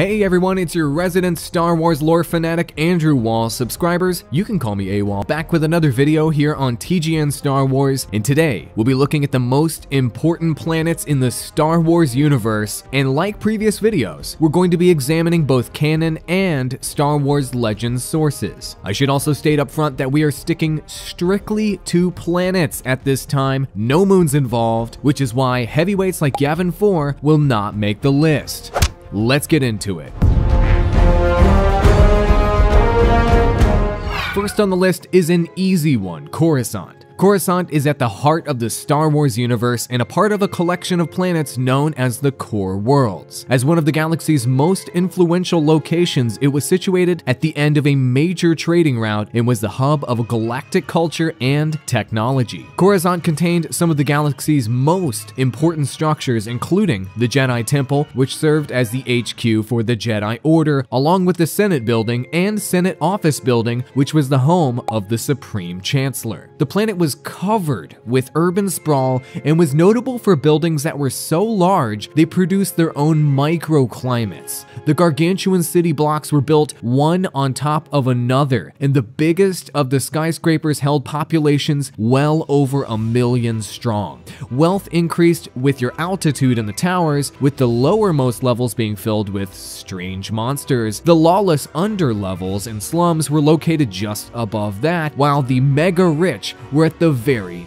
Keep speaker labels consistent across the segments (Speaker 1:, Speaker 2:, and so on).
Speaker 1: Hey everyone, it's your resident Star Wars lore fanatic Andrew Wall. Subscribers, you can call me AWOL, back with another video here on TGN Star Wars, and today we'll be looking at the most important planets in the Star Wars universe, and like previous videos, we're going to be examining both canon and Star Wars Legends sources. I should also state up front that we are sticking strictly to planets at this time, no moons involved, which is why heavyweights like Yavin 4 will not make the list. Let's get into it. First on the list is an easy one, Coruscant. Coruscant is at the heart of the Star Wars universe and a part of a collection of planets known as the Core Worlds. As one of the galaxy's most influential locations, it was situated at the end of a major trading route and was the hub of a galactic culture and technology. Coruscant contained some of the galaxy's most important structures, including the Jedi Temple, which served as the HQ for the Jedi Order, along with the Senate Building and Senate Office Building, which was the home of the Supreme Chancellor. The planet was covered with urban sprawl and was notable for buildings that were so large they produced their own microclimates. The gargantuan city blocks were built one on top of another, and the biggest of the skyscrapers held populations well over 1 million strong. Wealth increased with your altitude in the towers, with the lowermost levels being filled with strange monsters. The lawless underlevels and slums were located just above that, while the mega rich were at the very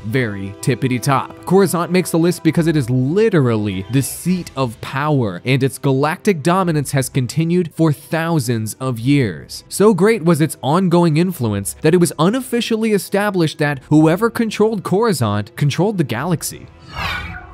Speaker 1: tippity top. Coruscant makes the list because it is literally the seat of power, and its galactic dominance has continued for thousands of years. So great was its ongoing influence that it was unofficially established that whoever controlled Coruscant controlled the galaxy.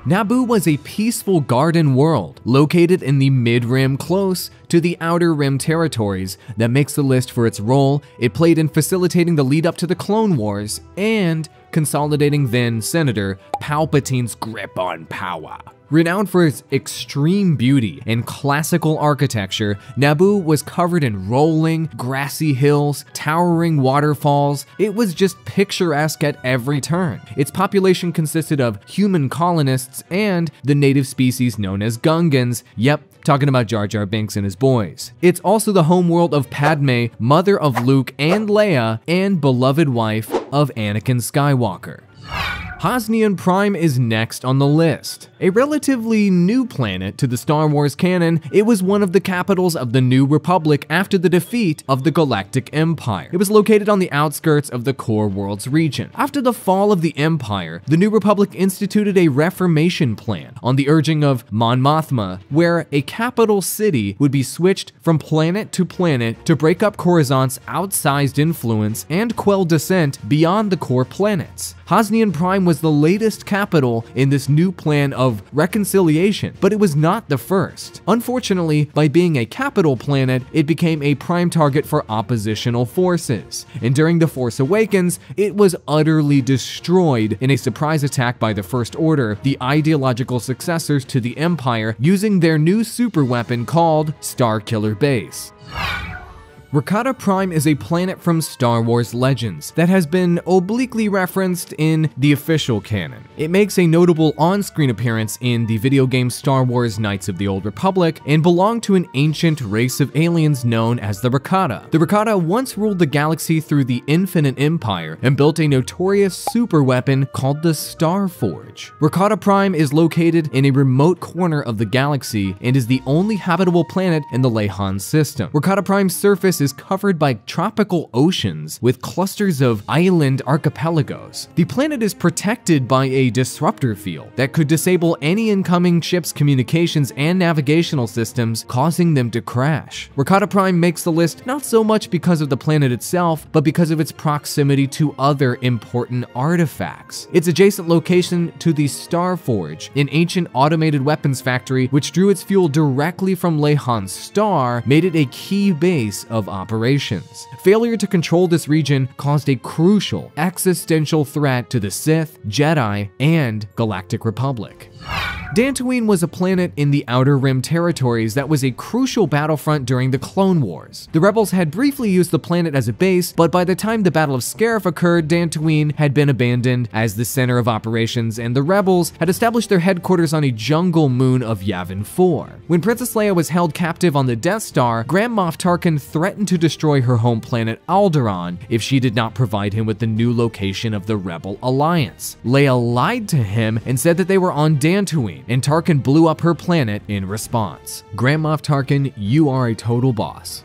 Speaker 1: Naboo was a peaceful garden world located in the mid-rim close to the outer rim territories that makes the list for its role it played in facilitating the lead up to the Clone Wars and consolidating then Senator Palpatine's grip on power. Renowned for its extreme beauty and classical architecture, Naboo was covered in rolling, grassy hills, towering waterfalls. It was just picturesque at every turn. Its population consisted of human colonists and the native species known as Gungans. Yep, talking about Jar Jar Binks and his boys. It's also the homeworld of Padme, mother of Luke and Leia, and beloved wife of Anakin Skywalker. Hosnian Prime is next on the list. A relatively new planet to the Star Wars canon, it was one of the capitals of the New Republic after the defeat of the Galactic Empire. It was located on the outskirts of the Core Worlds region. After the fall of the Empire, the New Republic instituted a reformation plan on the urging of Mon Mothma, where a capital city would be switched from planet to planet to break up Coruscant's outsized influence and quell dissent beyond the core planets. Hosnian Prime was the latest capital in this new plan of reconciliation, but it was not the first. Unfortunately, by being a capital planet, it became a prime target for oppositional forces, and during The Force Awakens, it was utterly destroyed in a surprise attack by the First Order, the ideological successors to the Empire, using their new superweapon called Starkiller Base. Rakata Prime is a planet from Star Wars Legends that has been obliquely referenced in the official canon. It makes a notable on-screen appearance in the video game Star Wars Knights of the Old Republic and belonged to an ancient race of aliens known as the Rakata. The Rakata once ruled the galaxy through the Infinite Empire and built a notorious superweapon called the Star Forge. Rakata Prime is located in a remote corner of the galaxy and is the only habitable planet in the Leihan system. Rakata Prime's surface is covered by tropical oceans with clusters of island archipelagos. The planet is protected by a disruptor field that could disable any incoming ship's communications and navigational systems, causing them to crash. Rakata Prime makes the list not so much because of the planet itself, but because of its proximity to other important artifacts. Its adjacent location to the Star Forge, an ancient automated weapons factory which drew its fuel directly from Leihan's star, made it a key base of operations. Failure to control this region caused a crucial existential threat to the Sith, Jedi, and Galactic Republic. Dantooine was a planet in the Outer Rim territories that was a crucial battlefront during the Clone Wars. The Rebels had briefly used the planet as a base, but by the time the Battle of Scarif occurred, Dantooine had been abandoned as the center of operations, and the Rebels had established their headquarters on a jungle moon of Yavin 4. When Princess Leia was held captive on the Death Star, Grand Moff Tarkin threatened to destroy her home planet Alderaan if she did not provide him with the new location of the Rebel Alliance. Leia lied to him and said that they were on Dantooine, and Tarkin blew up her planet in response. Grand Moff Tarkin, you are a total boss.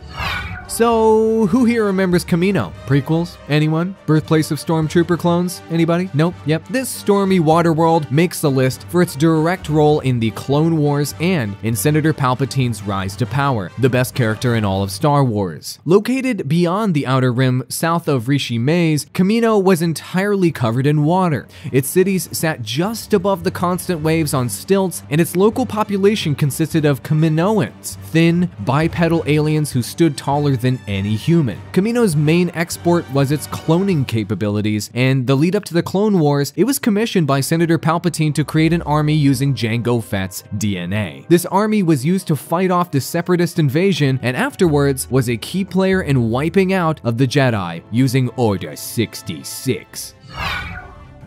Speaker 1: So, who here remembers Kamino? Prequels? Anyone? Birthplace of Stormtrooper clones? Anybody? Nope. Yep. This stormy water world makes the list for its direct role in the Clone Wars and in Senator Palpatine's rise to power, the best character in all of Star Wars. Located beyond the Outer Rim, south of Rishi Maze, Kamino was entirely covered in water. Its cities sat just above the constant waves on stilts, and its local population consisted of Kaminoans, thin, bipedal aliens who stood taller than any human. Kamino's main export was its cloning capabilities, and the lead up to the Clone Wars, it was commissioned by Senator Palpatine to create an army using Jango Fett's DNA. This army was used to fight off the Separatist invasion, and afterwards was a key player in wiping out of the Jedi using Order 66.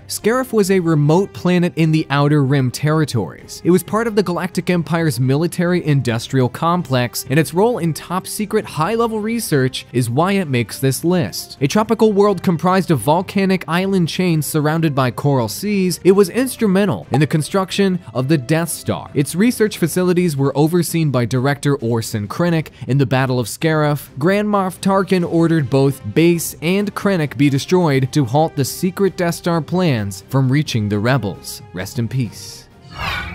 Speaker 1: Scarif was a remote planet in the Outer Rim territories. It was part of the Galactic Empire's military-industrial complex, and its role in top-secret high-level research is why it makes this list. A tropical world comprised of volcanic island chains surrounded by coral seas, it was instrumental in the construction of the Death Star. Its research facilities were overseen by Director Orson Krennic. In the Battle of Scarif, Grand Moff Tarkin ordered both Base and Krennic be destroyed to halt the secret Death Star plan from reaching the Rebels. Rest in peace.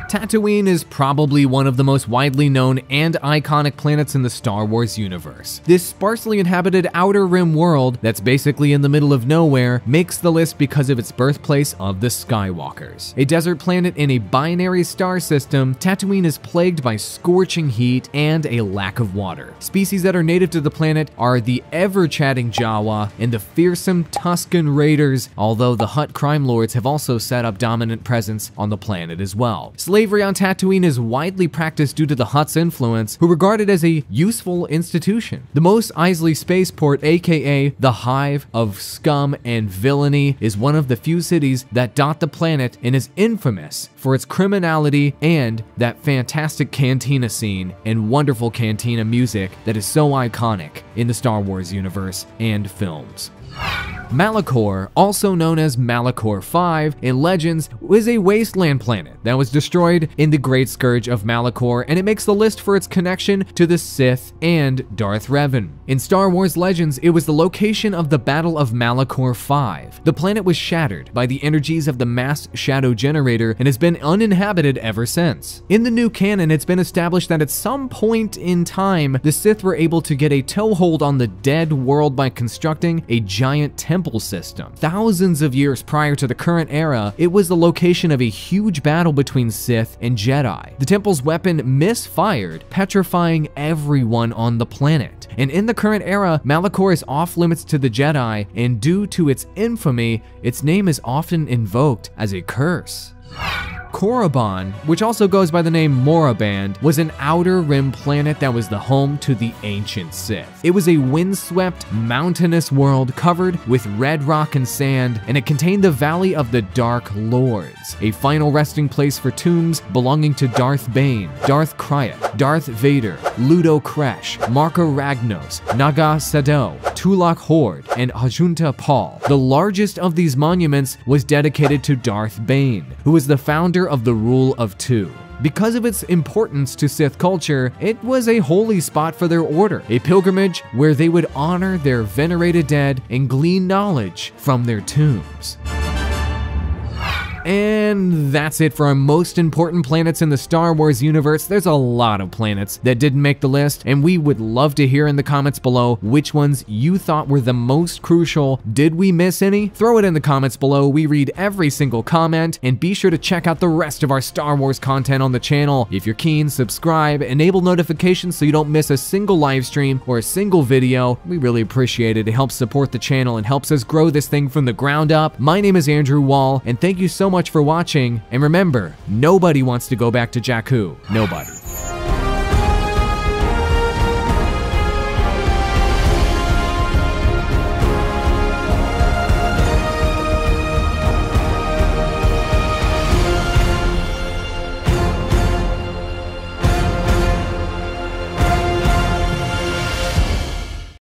Speaker 1: Tatooine is probably one of the most widely known and iconic planets in the Star Wars universe. This sparsely inhabited Outer Rim world that's basically in the middle of nowhere makes the list because of its birthplace of the Skywalkers. A desert planet in a binary star system, Tatooine is plagued by scorching heat and a lack of water. Species that are native to the planet are the ever-chatting Jawa and the fearsome Tusken Raiders, although the Hutt crime lords have also set up dominant presence on the planet as well. Slavery on Tatooine is widely practiced due to the Hutt's influence, who regard it as a useful institution. The Mos Eisley spaceport, aka the hive of scum and villainy, is one of the few cities that dot the planet and is infamous for its criminality and that fantastic cantina scene and wonderful cantina music that is so iconic in the Star Wars universe and films. Malachor, also known as Malachor 5 in Legends, was a wasteland planet that was destroyed in the Great Scourge of Malachor, and it makes the list for its connection to the Sith and Darth Revan. In Star Wars Legends, it was the location of the Battle of Malachor 5. The planet was shattered by the energies of the mass shadow generator and has been uninhabited ever since. In the new canon, it's been established that at some point in time, the Sith were able to get a toehold on the dead world by constructing a giant temple system. Thousands of years prior to the current era, it was the location of a huge battle between Sith and Jedi. The temple's weapon misfired, petrifying everyone on the planet. And in the current era, Malachor is off limits to the Jedi, and due to its infamy, its name is often invoked as a curse. Korriban, which also goes by the name Moraband, was an Outer Rim planet that was the home to the ancient Sith. It was a windswept, mountainous world covered with red rock and sand, and it contained the Valley of the Dark Lords, a final resting place for tombs belonging to Darth Bane, Darth Krayt, Darth Vader, Ludo Kresh, Marka Ragnos, Naga Sadow, Tulak Horde, and Ajunta Paul. The largest of these monuments was dedicated to Darth Bane, who was the founder of the Rule of Two. Because of its importance to Sith culture, it was a holy spot for their order, a pilgrimage where they would honor their venerated dead and glean knowledge from their tombs. And that's it for our most important planets in the Star Wars universe. There's a lot of planets that didn't make the list, and we would love to hear in the comments below which ones you thought were the most crucial. Did we miss any? Throw it in the comments below. We read every single comment, and be sure to check out the rest of our Star Wars content on the channel. If you're keen, subscribe, enable notifications so you don't miss a single live stream or a single video. We really appreciate it. It helps support the channel and helps us grow this thing from the ground up. My name is Andrew Wall, and thank you so so much for watching, and remember, nobody wants to go back to Jakku. Nobody.